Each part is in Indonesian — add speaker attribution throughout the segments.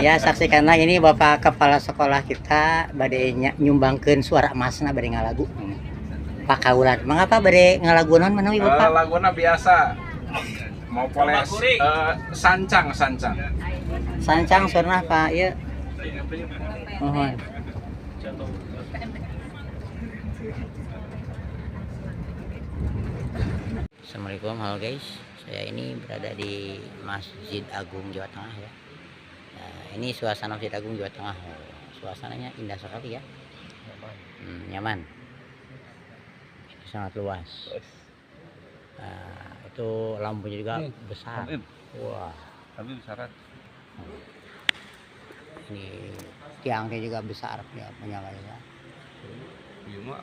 Speaker 1: Ya, saksikanlah ini Bapak Kepala Sekolah kita bade nyumbangkeun suara emasna bade ngalagu. Pak Kaulan, mangapa bade ngalagu naon manawi Bapak?
Speaker 2: Laguna biasa. Mau poles sancang.
Speaker 1: Sancang surna Pak, ieu. Mohon. Assalamualaikum, halo guys. Saya ini berada di Masjid Agung Jawa Tengah ya. Nah, ini suasana Masjid Agung Jawa Tengah. Suasananya indah sekali ya. Nyaman. Sangat luas. Nah, itu lampunya juga besar. Wah.
Speaker 2: Tapi besaran.
Speaker 1: Ini tiangnya juga besar ya menyalanya.
Speaker 2: Iya mah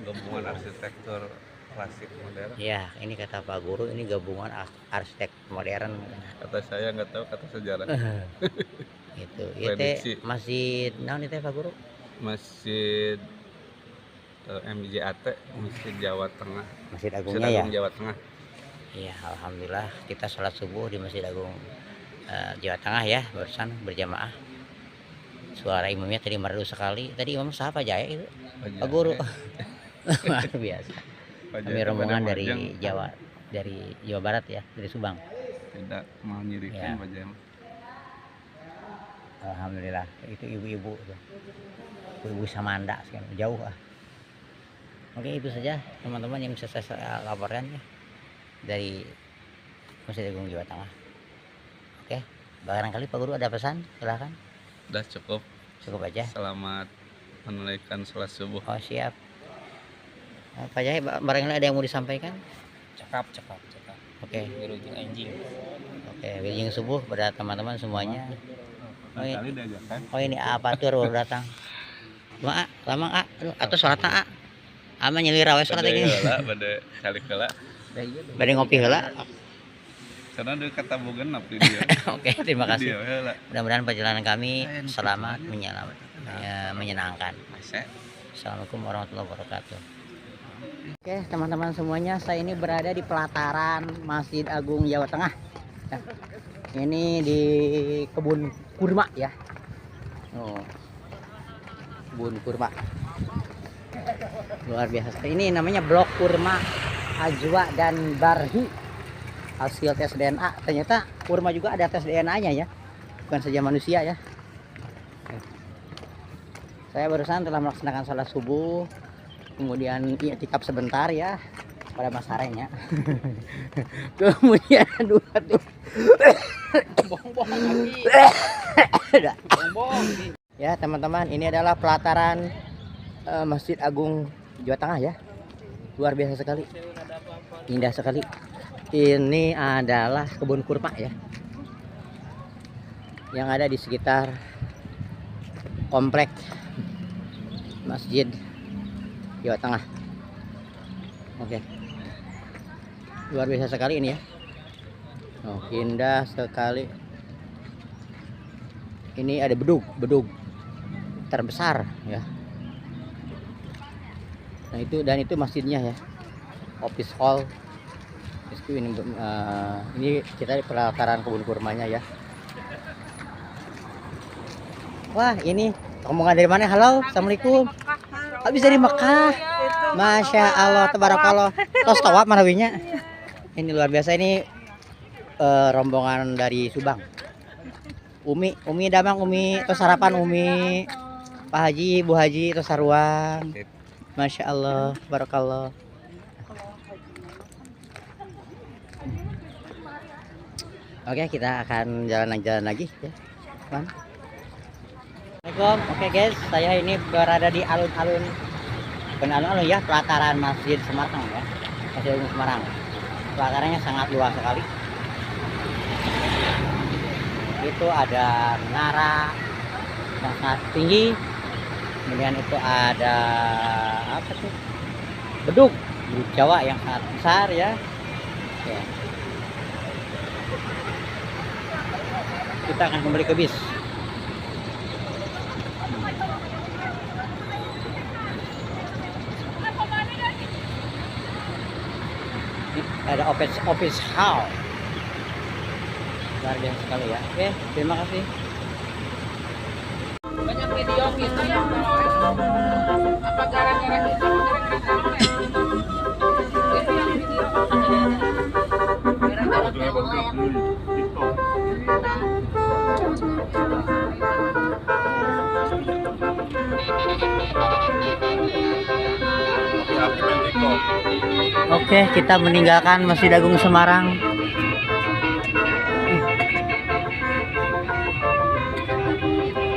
Speaker 2: gabungan arsitektur klasik modern.
Speaker 1: Ya, ini kata Pak Guru, ini gabungan arsitek modern.
Speaker 2: Kata saya nggak tahu kata sejarah.
Speaker 1: Itu teh masjid naon teh Pak Guru?
Speaker 2: Masjid MJAT, Masjid Jawa Tengah.
Speaker 1: Masjid Agungnya ya.
Speaker 2: Jawa Tengah.
Speaker 1: Iya, alhamdulillah kita sholat subuh di Masjid Agung Jawa Tengah ya, barusan berjamaah. Suara imamnya tadi merdu sekali. Tadi imam siapa Jaya itu? Pak Guru. Luar biasa. Kami rombongan dari Jawa, dari Jawa Barat ya, dari Subang.
Speaker 2: Tidak mau nyirikan Pak Jaya.
Speaker 1: Alhamdulillah, itu ibu-ibu tuh. Ibu Samanda sekarang jauh ah. Oke, itu saja teman-teman yang bisa saya laporkan ya dari Masjid Agung Jawa Tengah. Oke, barangkali Pak Guru ada pesan, silahkan.
Speaker 2: Udah cukup.
Speaker 1: Cukup aja.
Speaker 2: Selamat menunaikan sholat subuh.
Speaker 1: Oh siap. Pak Jaya, barangkali ada yang mau disampaikan?
Speaker 3: Cakap.
Speaker 1: Oke.
Speaker 3: Wirujeng anjing.
Speaker 1: Oke, wirujeng subuh pada teman-teman semuanya.
Speaker 2: Kali diajarkan.
Speaker 1: Oh ini apa tuh baru datang? Ma, lama atau sholat A? Ama nyelira we sholat ini.
Speaker 2: Bade calik heula.
Speaker 1: Bade ngopi heula.
Speaker 2: Karena dia kata bogan napi dia.
Speaker 1: Oke, terima kasih.
Speaker 2: Dia heula.
Speaker 1: Mudah-mudahan perjalanan kami selamat, menyenangkan. Assalamualaikum warahmatullahi wabarakatuh. Oke, teman-teman semuanya, saya ini berada di pelataran Masjid Agung Jawa Tengah. Nah, ini di kebun kurma ya. Oh, kebun kurma. Luar biasa. Ini namanya blok kurma Ajwa dan Barhi. Hasil tes DNA, ternyata kurma juga ada tes DNA-nya ya, bukan saja manusia ya. Saya barusan telah melaksanakan salat subuh, kemudian i'tikaf sebentar ya pada masarenya. Kemudian dua tuh ya teman-teman, ini adalah pelataran Masjid Agung Jawa Tengah ya. Luar biasa sekali, indah sekali. Ini adalah kebun kurma ya, yang ada di sekitar komplek Masjid Jawa Tengah. Oke, luar biasa sekali ini ya. Oh, indah sekali. Ini ada bedug terbesar ya. Nah itu, dan itu masjidnya ya, office hall. Ini kita di pelataran kebun kurmanya ya. Wah, ini rombongan dari mana? Halo, assalamualaikum. Habis dari Mekah. Masya Allah, tabarakallah. Tos tawab manawinya. Ini luar biasa, ini rombongan dari Subang. Umi damang, Umi tos sarapan, Umi Pak Haji, Bu Haji tos saruang. Masya Allah, tabarakallah. Oke, kita akan jalan lagi ya. Assalamualaikum. Oke guys, saya ini berada di alun-alun, bukan alun-alun ya, pelataran Masjid Semarang ya, Masjid Agung Semarang. Pelatarannya sangat luas sekali. Itu ada menara yang sangat tinggi, kemudian itu ada apa tuh, bedug Jawa yang sangat besar ya. Kita akan kembali ke bis. Ada office hall. Luar biasa sekali ya. Oke, terima kasih.
Speaker 3: banyak video kita yang apa gara-gara kita gara-gara kamu ya itu yang video gara-gara kamu
Speaker 1: Oke, kita meninggalkan Masjid Agung Semarang.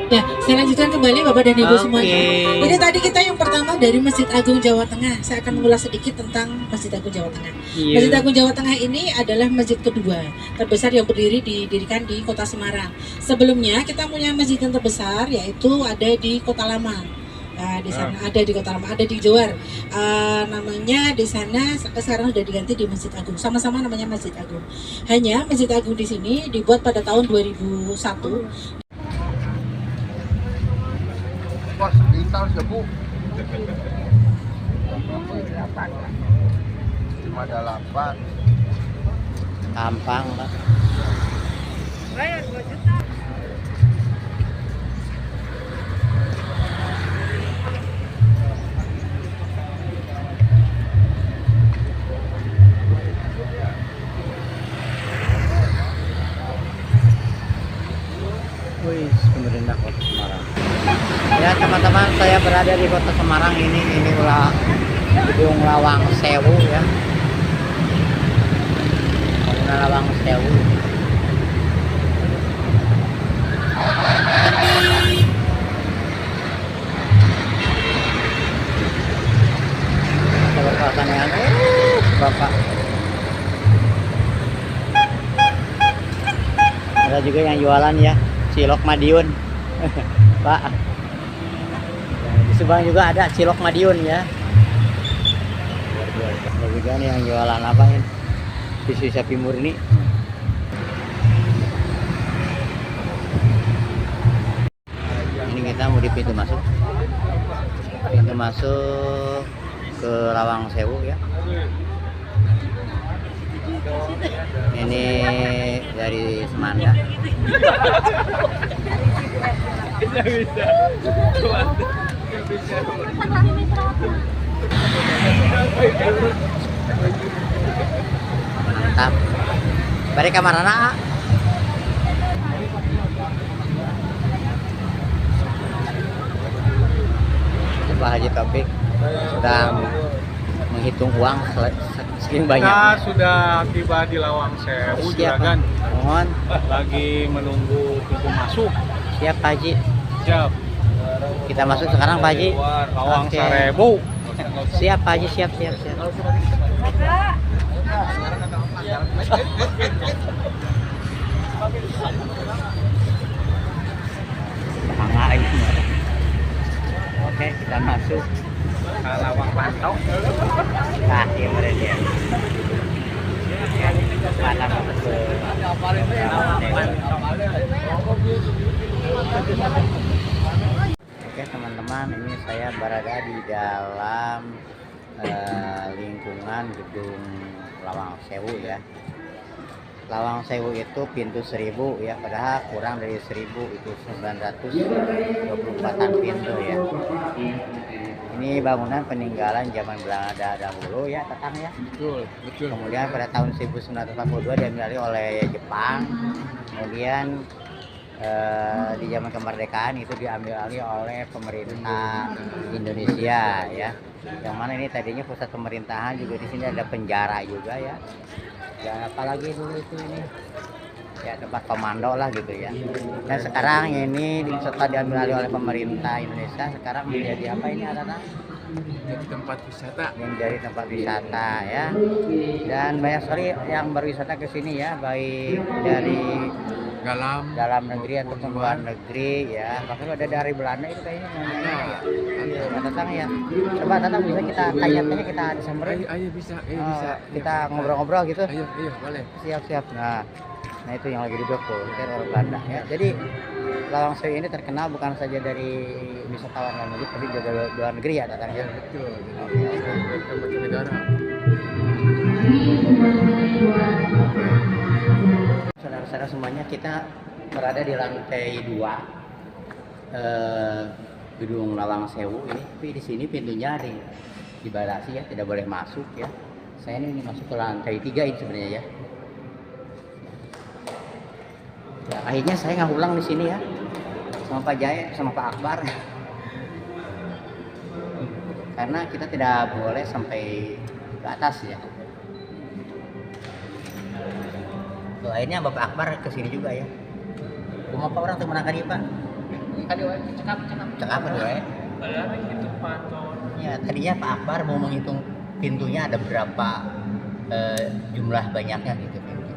Speaker 4: Ya, saya lanjutkan kembali Bapak dan Ibu
Speaker 1: Oke.
Speaker 4: semuanya. Jadi tadi kita yang pertama dari Masjid Agung Jawa Tengah. Saya akan mengulas sedikit tentang Masjid Agung Jawa Tengah.
Speaker 1: Iya.
Speaker 4: Masjid Agung Jawa Tengah ini adalah masjid kedua terbesar yang didirikan di Kota Semarang. Sebelumnya kita punya masjid yang terbesar yaitu ada di Kota Lama. Nah, di sana ada di Kota Lama, ada di Johor. Namanya di sana sekarang sudah diganti di Masjid Agung. Sama-sama namanya Masjid Agung. Hanya Masjid Agung di sini dibuat pada tahun 2001.
Speaker 5: Bos, bintang sebu. Cuma ada 8.
Speaker 1: Gampang, Pak.
Speaker 3: bayar 2 juta.
Speaker 1: Wih, pemerintah Kota Semarang. Ya teman-teman, saya berada di Kota Semarang ini gedung Lawang Sewu ya. Bangunan Lawang Sewu. Ada berpasangan yang Bapak. Ada juga yang jualan ya, cilok Madiun. Pak. Di Subang juga ada cilok Madiun ya. Ada juga nih yang jualan apa ini? Susu sapi murni. Ini kita mau di pintu masuk. Pintu masuk ke Lawang Sewu ya. Ini dari Semanda. Mantap. Bari kamar anak. Pak Haji Taufik sedang menghitung uang sekian banyak.
Speaker 6: Kita sudah tiba di Lawang Sewu,
Speaker 1: Siap,
Speaker 6: Juragan.
Speaker 1: mohon.
Speaker 6: Lagi menunggu pintu masuk.
Speaker 1: Siap Pak Haji.
Speaker 6: Siap.
Speaker 1: Kita masuk sekarang Pak Haji.
Speaker 6: Lawang
Speaker 1: Oke.
Speaker 6: Sewu.
Speaker 1: Siap Pak Haji, siap. Bangga ini. Oke, kita masuk.
Speaker 6: Lawang Pantau.
Speaker 1: Nah, ini mereka dia. Mana masuk ke Oke teman-teman, ini saya berada di dalam lingkungan gedung Lawang Sewu ya. Lawang Sewu itu pintu 1000 ya, padahal kurang dari 1000, itu 924an pintu ya. Ini bangunan peninggalan zaman Belanda dahulu ya, Tatang ya.
Speaker 6: Betul.
Speaker 1: Kemudian pada tahun 1942 diambil alih oleh Jepang. Kemudian di zaman kemerdekaan itu diambil alih oleh pemerintah Indonesia ya. Yang mana ini tadinya pusat pemerintahan, juga di sini ada penjara juga ya. Dan apalagi dulu itu ini ya tempat komando lah gitu ya. Dan sekarang ini setelah diambil alih oleh pemerintah Indonesia, sekarang menjadi apa ini Anak?
Speaker 6: Jadi tempat wisata.
Speaker 1: Menjadi tempat wisata ya. Dan banyak sekali yang berwisata ke sini ya, baik dari dalam negeri ataupun luar negeri ya. Bahkan ada dari Belanda itu kayaknya nanya ya. Iya, Tatang ya. Coba Tatang bisa kita tanya-tanya, kita disamperin.
Speaker 6: Ayo bisa.
Speaker 1: Kita ngobrol-ngobrol gitu.
Speaker 6: Ayo, boleh.
Speaker 1: Siap. Nah itu yang lagi duduk tuh, itu orang Belanda ya. Jadi Lawang Sewu ini terkenal bukan saja dari wisatawan luar negeri, tapi juga luar negeri ya Tatang ya.
Speaker 6: Betul. Jadi tempat negara.
Speaker 1: Saudara-saudara semuanya, kita berada di lantai 2 gedung Lawang Sewu ini, tapi di sini pintunya dibatasi ya, tidak boleh masuk ya. Saya ini masuk ke lantai 3 ini sebenarnya ya. Ya, akhirnya saya nggak pulang di sini ya, sama Pak Jaya, sama Pak Akbar. Karena kita tidak boleh sampai ke atas ya. Tuh, akhirnya Bapak Akbar ke sini juga ya. Rumah Pak orang tuh mana kali Pak?
Speaker 6: Kali wae cekap.
Speaker 1: Cek apa tuh ya?
Speaker 6: Padahal itu paton.
Speaker 1: Ya, tadinya Pak Akbar mau menghitung pintunya ada berapa jumlah banyaknya gitu pintu.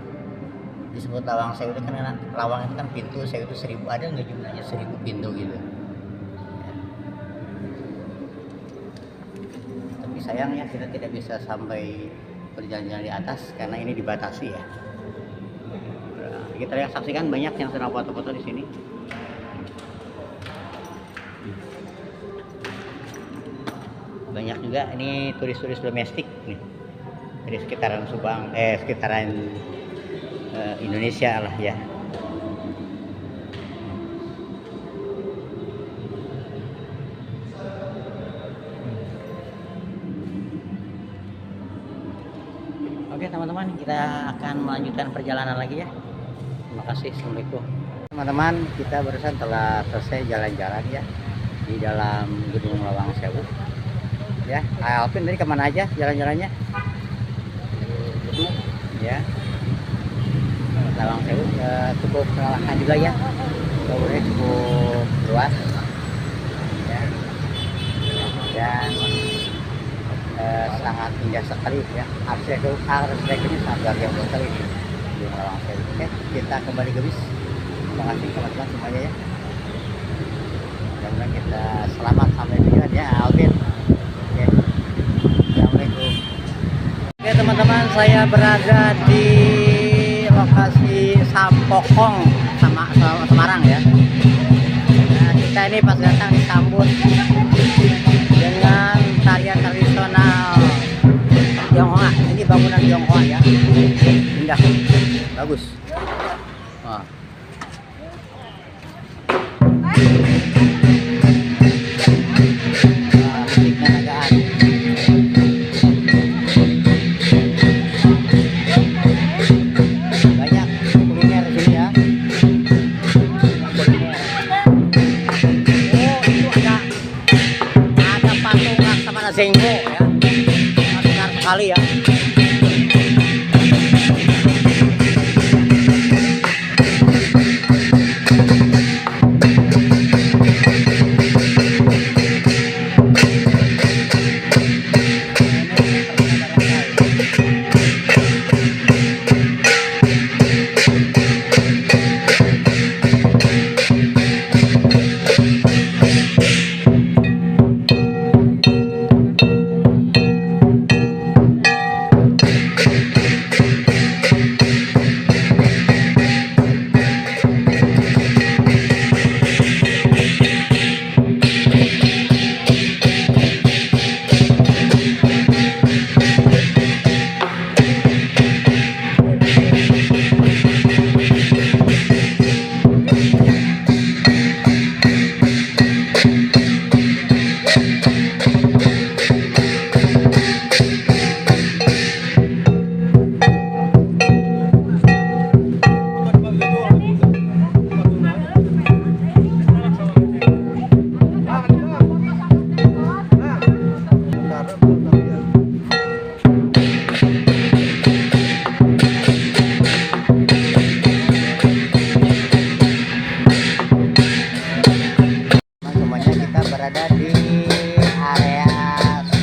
Speaker 1: Disebut Lawang Sewu itu kan lawang itu kan pintu, sewu itu 1000, ada nggak jumlahnya 1000 pintu gitu. Tapi sayangnya kita tidak bisa sampai berjalan-jalan di atas karena ini dibatasi ya. Nah, kita lihat saksikan banyak yang sedang foto-foto di sini. Banyak juga ini turis-turis domestik nih dari sekitaran Subang, sekitaran Indonesia lah ya. Oke teman-teman, kita akan melanjutkan perjalanan lagi ya. Terima kasih, assalamualaikum. Teman-teman, kita barusan telah selesai jalan-jalan ya di dalam gedung Lawang Sewu. Ya, Alvin tadi kemana aja jalan-jalannya? Ya, Lawang Sewu cukup melelahkan juga ya, gaulnya cukup luas ya, dan sangat indah sekali ya, arsitekturnya sangat luar biasa sekali di Lawang Sewu. Oke, kita kembali ke bis. Terima kasih teman-teman semuanya ya, mudah-mudahan kita selamat sampai tujuan ya Alvin. Oke, assalamualaikum. Oke teman-teman, saya berada di lokasi Sampokong Semarang ya. Nah, kita ini pas datang disambut dengan tarian tradisional Tionghoa. Ini bangunan Tionghoa ya, indah, bagus. Wah. Sengko ya, besar sekali ya.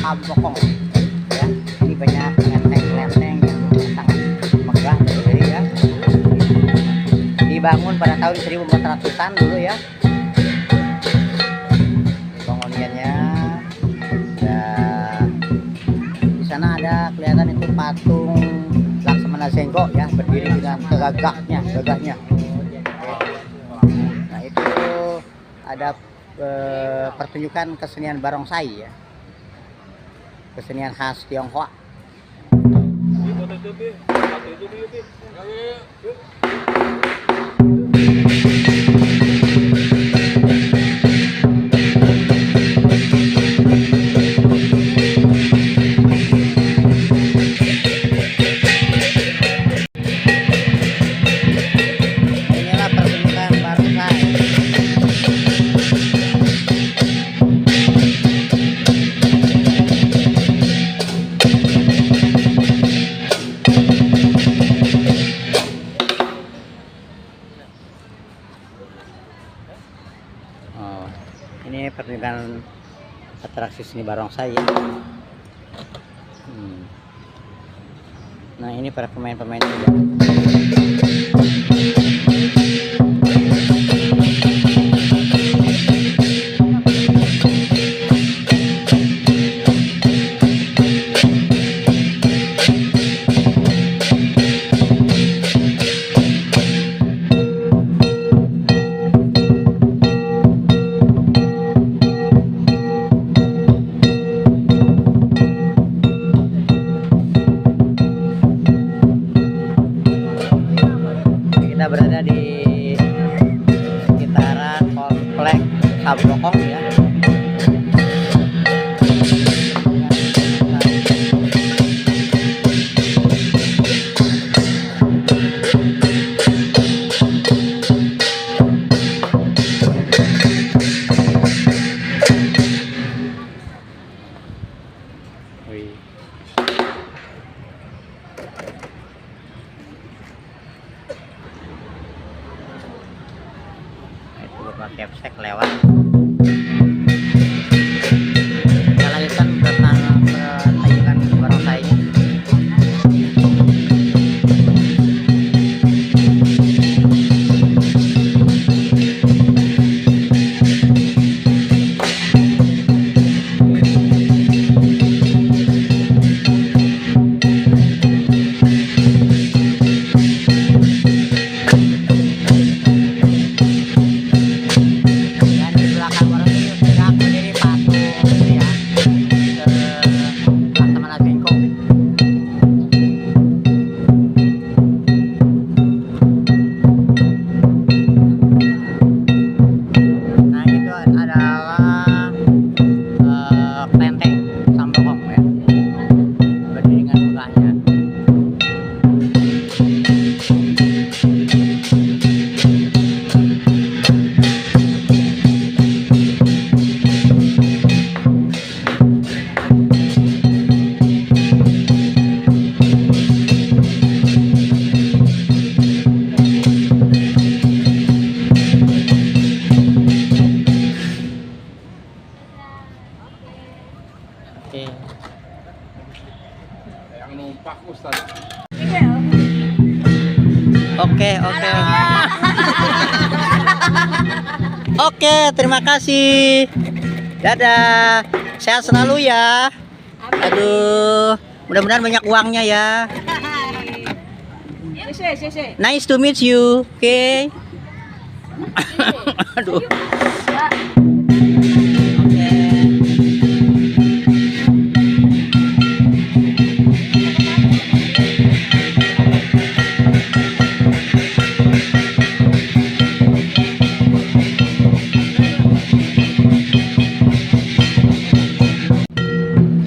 Speaker 1: Sampokong ya. Ini banyak lenteng-lenteng yang sangat megah berdiri ya. Dibangun pada tahun 1400-an dulu ya. Bangunannya. Dan di sana ada kelihatan itu patung Laksamana Sengko ya, berdiri dengan gagahnya. Nah, itu ada pertunjukan kesenian barongsai ya, kesenian khas Tionghoa. Ini pertunjukan atraksi seni barongsai ya. Nah ini para pemain-pemain juga. Kita berada di sekitaran komplek Sablokong ya. Wih. Itu beberapa capsek lewat. Kita lanjutkan pertunjukan barongsainya. Dan di belakang barongsai itu sudah berdiri patung ya, Laksamana Sengkong. Nah itu adalah kelenteng Sablokong ya, berdiri dengan megahnya. Oke.
Speaker 5: Yang numpak Ustaz.
Speaker 1: Oke. Oke, terima kasih. Dadah. Sehat selalu ya. Aduh, mudah-mudahan banyak uangnya ya. Nice to meet you. Oke. Aduh. Oke.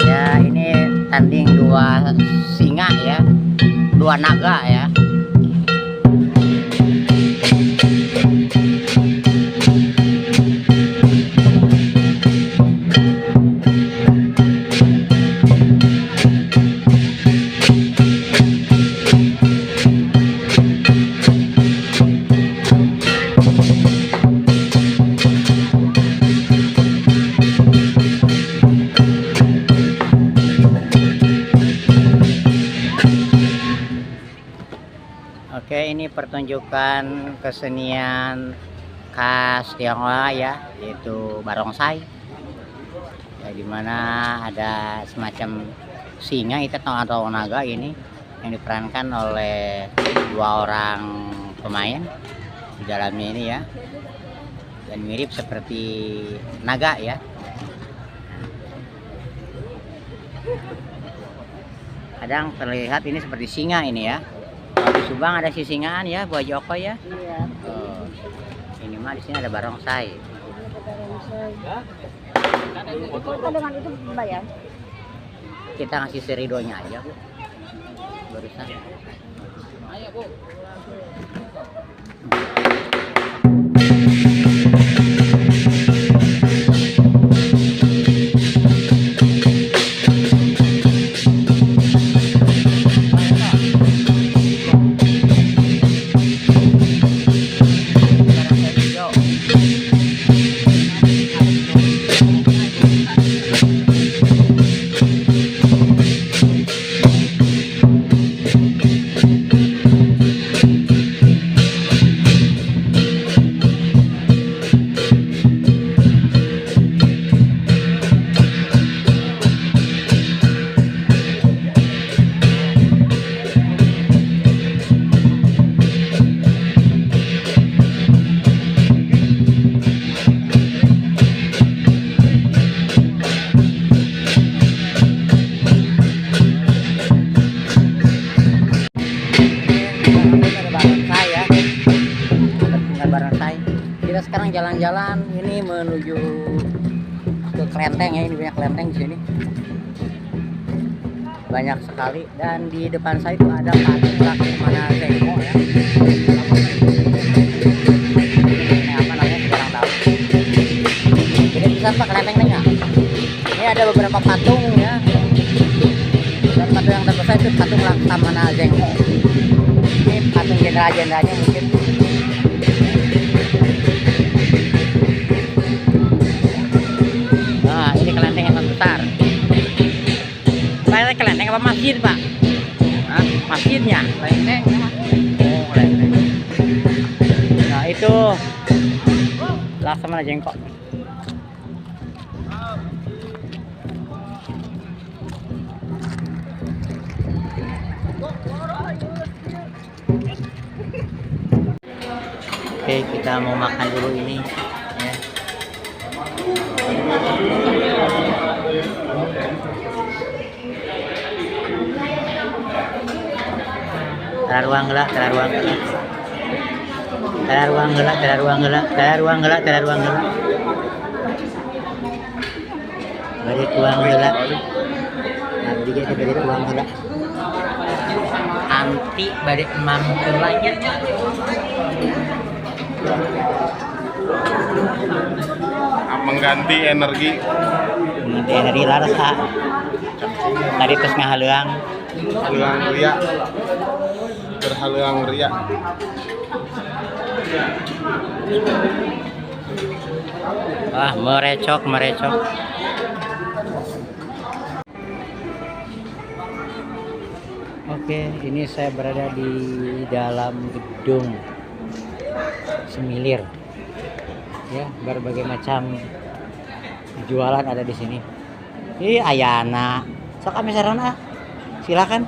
Speaker 1: Ya ini tanding dua singa ya, dua naga ya. Oke, ini pertunjukan kesenian khas Tionghoa ya, yaitu barongsai. Ya, dimana ada semacam singa itu atau naga ini yang diperankan oleh dua orang pemain di dalamnya ini ya, dan mirip seperti naga ya. Kadang terlihat ini seperti singa ini ya. Di Subang ada sisingaan ya, buah Joko ya. Iya. Oh, ini mah di sini ada barongsai.
Speaker 7: Kita dengan itu bayar.
Speaker 1: Kita ngasih seridonya aja, Bu. Barusan.
Speaker 3: Ayo, Bu.
Speaker 1: Barongsai hijau. selesai. Kita sekarang jalan-jalan ini menuju ke kelenteng ya, ini banyak kelenteng di sini. Banyak sekali, dan di depan saya itu ada patung Laksamana Zengko ya. Ini apa namanya kurang tahu. Jadi bisa Pak kelenteng-nya. Ini ada beberapa patung ya. Dan patung yang terbesar itu patung Laksamana Zengko. Ini patung jenderal-jenderalnya mungkin. Nah, ini kelenteng yang besar. Saya kelenteng apa masjid, Pak? Hah? Masjidnya? Kelenteng. Oh, kelenteng. Nah, itu Laksamana Zengko. Oke, kita mau makan dulu ini ya. Tararuang gelak, tararuang gelak. Tararuang gelak, tararuang gelak, tararuang gelak, tararuang gelak. Bari tuang gelak. Abdi ge bari tuang gelak. Anti bari emam tulanya.
Speaker 5: Mengganti energi.
Speaker 1: Mengganti energi laras tadi terus ngahaluang.
Speaker 5: Haluang ria. Berhaluang ria.
Speaker 1: Wah, merecok. Oke, ini saya berada di dalam gedung Semilir. Ya, berbagai macam jualan ada di sini. Ini ayana. Sok kami sarana. Silakan.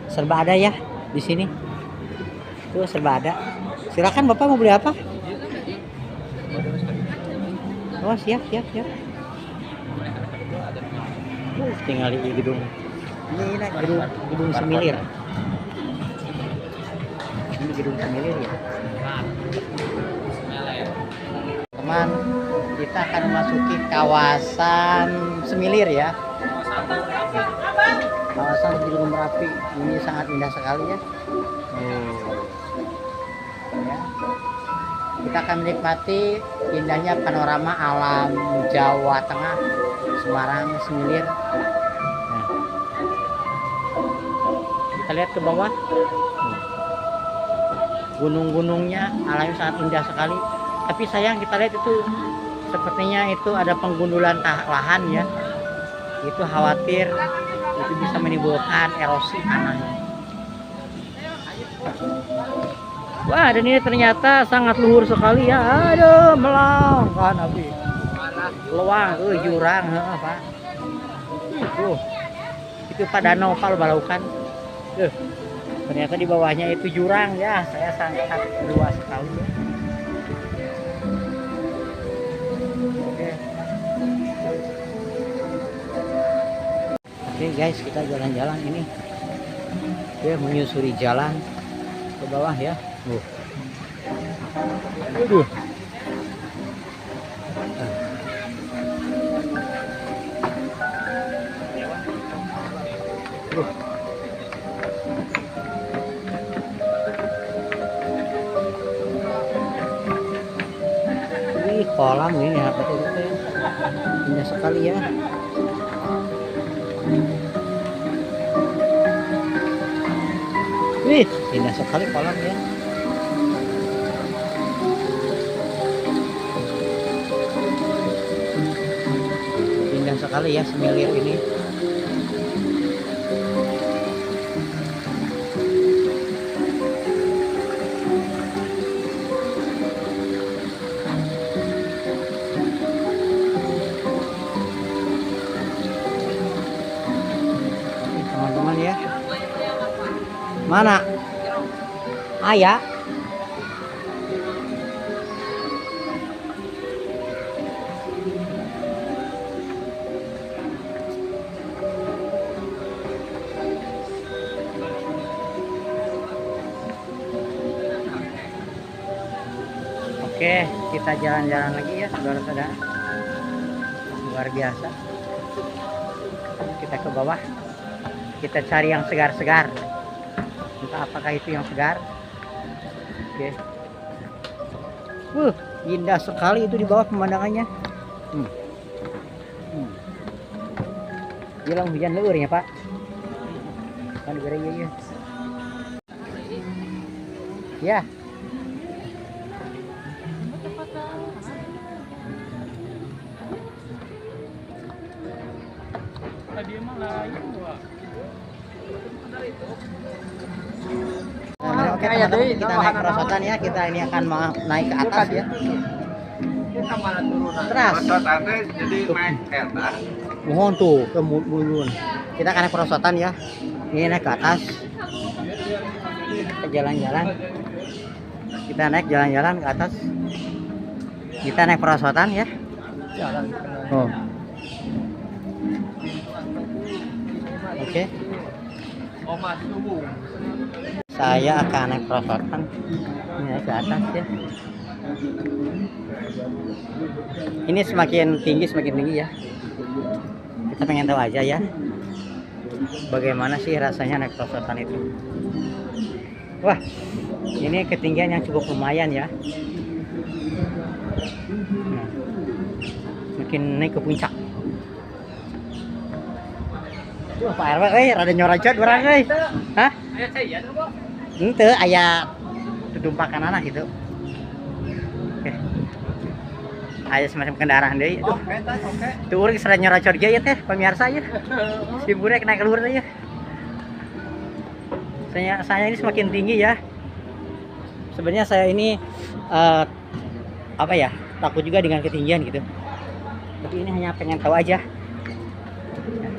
Speaker 1: Serba ada ya di sini. Tuh serba ada. Silakan Bapak mau beli apa? Oh, siap. Tinggal di gedung. Ini gedung Semilir. Ini gedung Semilir ya. Teman, kita akan memasuki kawasan Semilir ya. Kawasan Gunung Merapi ini sangat indah sekali ya. Ya. Kita akan menikmati indahnya panorama alam Jawa Tengah, Semarang, Semilir. Nah. Kita lihat ke bawah. Gunung-gunungnya alamnya sangat indah sekali. Tapi sayang kita lihat itu sepertinya itu ada penggundulan lahan ya. Itu khawatir itu bisa menimbulkan erosi tanahnya. Wah, dan ini ternyata sangat luhur sekali ya. Aduh, melang kan Abi. Luang, jurang, Pak. Itu Pak danau Pak balaukan. Ternyata di bawahnya itu jurang ya. Saya sangat luas sekali ya. Oke guys, kita jalan-jalan ini ya, menyusuri jalan ke bawah ya. Aduh. Ini kolam ini apa itu? Indah sekali ya. Wih, indah sekali kolam ya. Indah sekali ya Semilir ini. Teman-teman ya. Mana? Ayah. Oke, kita jalan-jalan lagi ya, saudara-saudara. Luar biasa. Kita ke bawah. Kita cari yang segar-segar. Entah apakah itu yang segar. Oke. Indah sekali itu di bawah pemandangannya. Hilang hujan leur ya, Pak. Kan gara ya. Ya. Oke, teman-teman, kita naik perosotan ya. Kita ini akan naik ke atas ya. Teras.
Speaker 2: Jadi naik kereta.
Speaker 1: Mohon tuh ke mulun. Kita akan naik perosotan ya. Ini naik ke atas. Kita jalan-jalan. Kita naik jalan-jalan ke atas. Kita naik perosotan ya. Oh. Oke. Saya akan naik perosotan. Ini naik ke atas ya. Ini semakin tinggi ya. Kita pengen tahu aja ya, bagaimana sih rasanya naik perosotan itu. Wah, ini ketinggian yang cukup lumayan ya. Makin naik ke puncak. Wah, Pak RW, rada nyorocot orang, hah? Ente aya tutumpakan anak gitu. Oke. Aya semacam kendaraan deui. Tuh urang serta nyorocot ge teh pemirsa ya. Si burek naik luhur ya. Saya ini semakin tinggi ya. Sebenarnya saya ini apa ya? Takut juga dengan ketinggian gitu. Tapi ini hanya pengen tahu aja.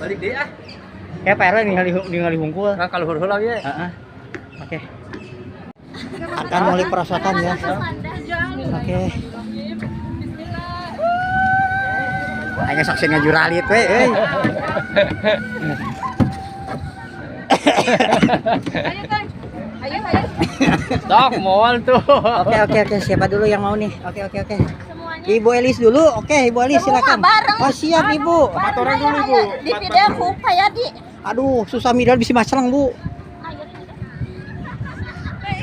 Speaker 6: Balik deh ah.
Speaker 1: Kayak Pak RW ningali hungkul.
Speaker 6: Nah, kalau huruf ya.
Speaker 1: Oke. Akan mulai perosotan ya. Oke. Hanya saksi ngajuralit we euy.
Speaker 7: Ayo.
Speaker 6: Sok moal tuh.
Speaker 1: Oke, siapa dulu yang mau nih? Oke. Ibu Elis dulu. Oke, Ibu Elis silakan. Oh, siap Ibu.
Speaker 7: Orang dulu, Bu. Di video ku Payadi.
Speaker 1: Aduh, susah midal bisa masalang, Bu.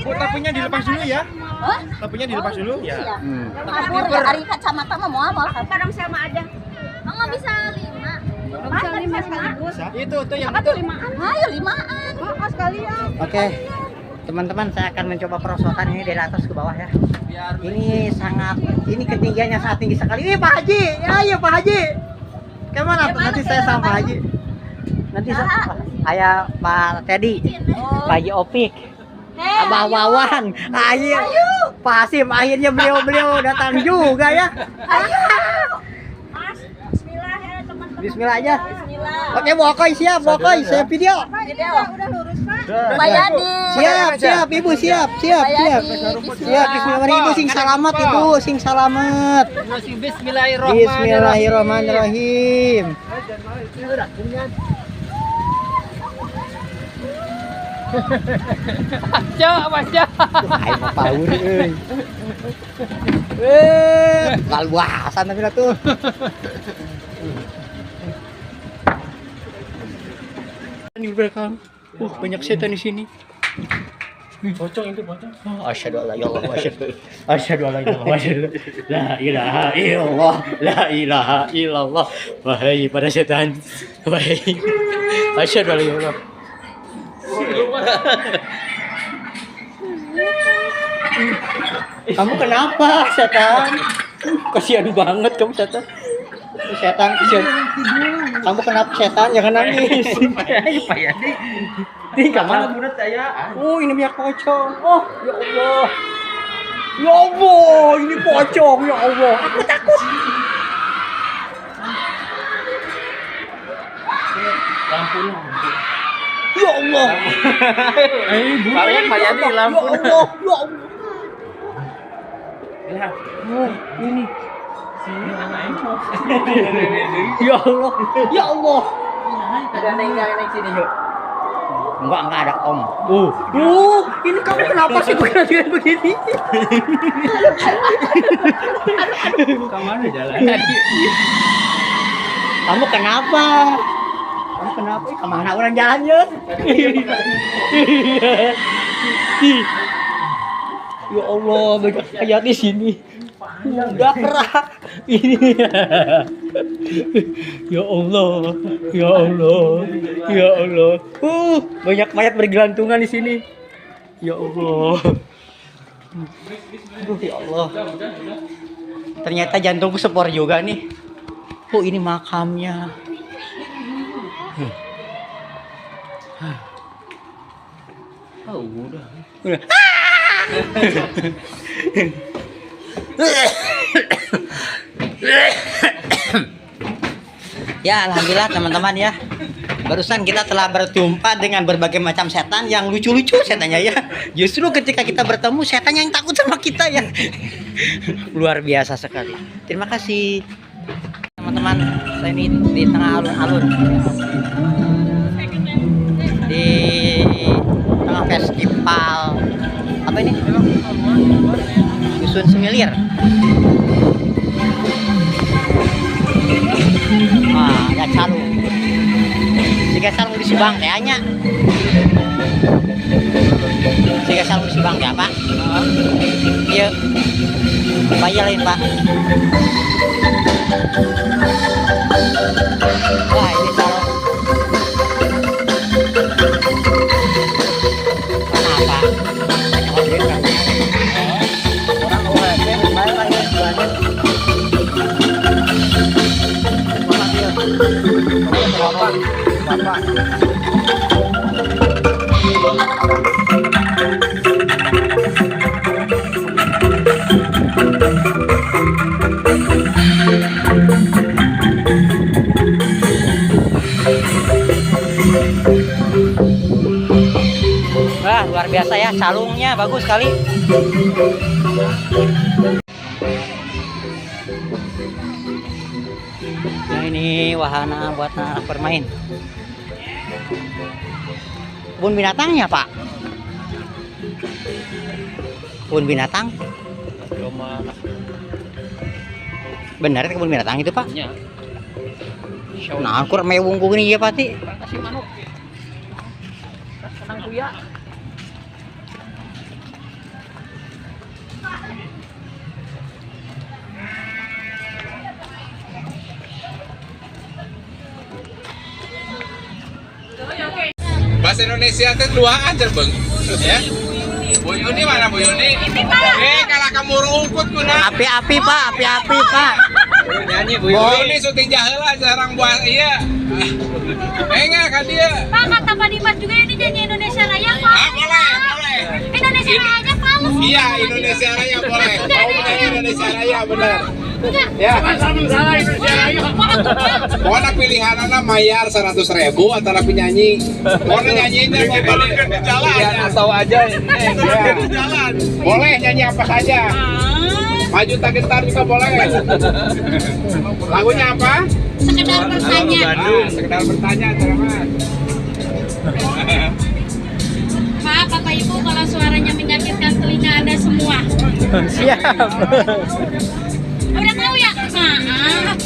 Speaker 6: Bu, tapunya dilepas dulu ya.
Speaker 7: Hah?
Speaker 6: Tapunya dilepas dulu ya.
Speaker 7: Kabur ya ari kacamata mah moal kadang sama ada. Enggak bisa 5. Bisa 5 sekaligus.
Speaker 6: Itu tuh yang
Speaker 7: Apa tuh 5-an? Ayo 5-an. Oh, sekalian.
Speaker 1: Oke. Teman-teman, saya akan mencoba perosotan ini dari atas ke bawah ya. Ini ketinggiannya sangat tinggi sekali. Ini Pak Haji. Ayo Pak Haji. Kemana? Nanti saya sama Pak Haji. Nanti saya Pak Teddy, Pak Haji Opik, Abah Wawan, ayo Pak Hasim. Akhirnya beliau datang juga ya.
Speaker 7: Bismillah ya teman-teman.
Speaker 1: Bismillah aja.
Speaker 7: Bismillah.
Speaker 1: Oke, Bokoy siap, Bokoy saya video.
Speaker 7: Udah lurus Pak. Bayadi.
Speaker 1: Siap, Ibu siap. Bismillahirrahmanirrahim. Ibu sing salamet Ibu, sing salamet. Bismillahirrahmanirrahim.
Speaker 6: Masya.
Speaker 1: Ayo mah paur euy. Kalbuasan tapi tuh. Ini belakang. Banyak setan di sini.
Speaker 6: Pocong itu pocong.
Speaker 1: Asyhadu alla ilaha illallah. La ilaha illallah. La ilaha illallah. Wahai para setan. Wahai. Asyhadu alla ilaha. Kamu kenapa, setan? Kasihan banget kamu, setan. Setan, kasihan. Kamu kenapa, setan? Jangan nangis. Di kamar budak saya. Oh, ini biar pocong. Oh, ya Allah. Ya Allah, ini pocong, ya Allah. Aku takut. Lampunya. Ya Allah.
Speaker 6: Kalian Pak Yadi lampu.
Speaker 1: Ya Allah, ya Allah. Oh, ini. Ya Allah, ya Allah.
Speaker 6: Ada naik sini yuk.
Speaker 1: Enggak ada om.
Speaker 6: Ini kamu kenapa sih bergantian begini? Kemana jalan?
Speaker 1: Kamu kenapa? Kamu kenapa? Kemana orang jalannya? Ya Allah, banyak kayak di sini. Darah ini. Ya Allah, ya Allah, ya Allah. Banyak mayat bergelantungan di sini. Ya Allah. Aduh, ya Allah. Ternyata jantungku sepor juga nih. Ini makamnya. Udah. Ya, alhamdulillah teman-teman ya. Barusan kita telah berjumpa dengan berbagai macam setan yang lucu-lucu setannya ya. Justru ketika kita bertemu setan yang takut sama kita ya. Luar biasa sekali. Terima kasih teman-teman. Saya ini di tengah alun-alun. Di tengah festival apa ini? Dusun Semilir. Ada calung. Jika calung di Subang kayaknya. Jika calung di Subang ya Pak. Iya. Bayarin Pak. Wah ini calung. Kenapa? Banyak duit kan? Orang UMP bayar lagi sebanyak. Bapak. Wah, luar biasa ya, calungnya bagus sekali. Nah, ini wahana buat anak bermain. Kebun binatangnya Pak. Kebun binatang. Benar kebun binatang itu Pak?
Speaker 6: Iya.
Speaker 1: Nah, kurang mewung gini ya Pak Ti.
Speaker 6: Kasih manuk. Senang kuya.
Speaker 2: Bahasa Indonesia itu duaan Bang. Ya. Bu Yuni mana Bu Yuni? Kalau kamu rungkut guna.
Speaker 1: Api-api Pak, api-api Pak.
Speaker 2: Nyanyi Bu Yuni syuting jaheula jarang buat iya. Enggak kan dia.
Speaker 7: Pak, kata Pak Dimas juga ini nyanyi Indonesia Raya Pak.
Speaker 2: Boleh.
Speaker 7: Indonesia Raya aja palsu.
Speaker 2: Iya, Indonesia Raya boleh. Indonesia Raya benar. Ya.
Speaker 6: Salah Indonesia Raya.
Speaker 2: Pokoknya pilihannya mayar 100.000 antara penyanyi. Pokoknya nyanyinya mau balik di jalan. Atau aja di jalan. Boleh nyanyi apa saja. Maju tak gentar juga boleh. Lagunya apa?
Speaker 7: Sekedar bertanya.
Speaker 2: Sekedar bertanya, Mas.
Speaker 7: Pak, Bapak Ibu kalau suaranya menyakitkan telinga Anda semua.
Speaker 1: Siap.
Speaker 7: Udah tahu ya? Maaf.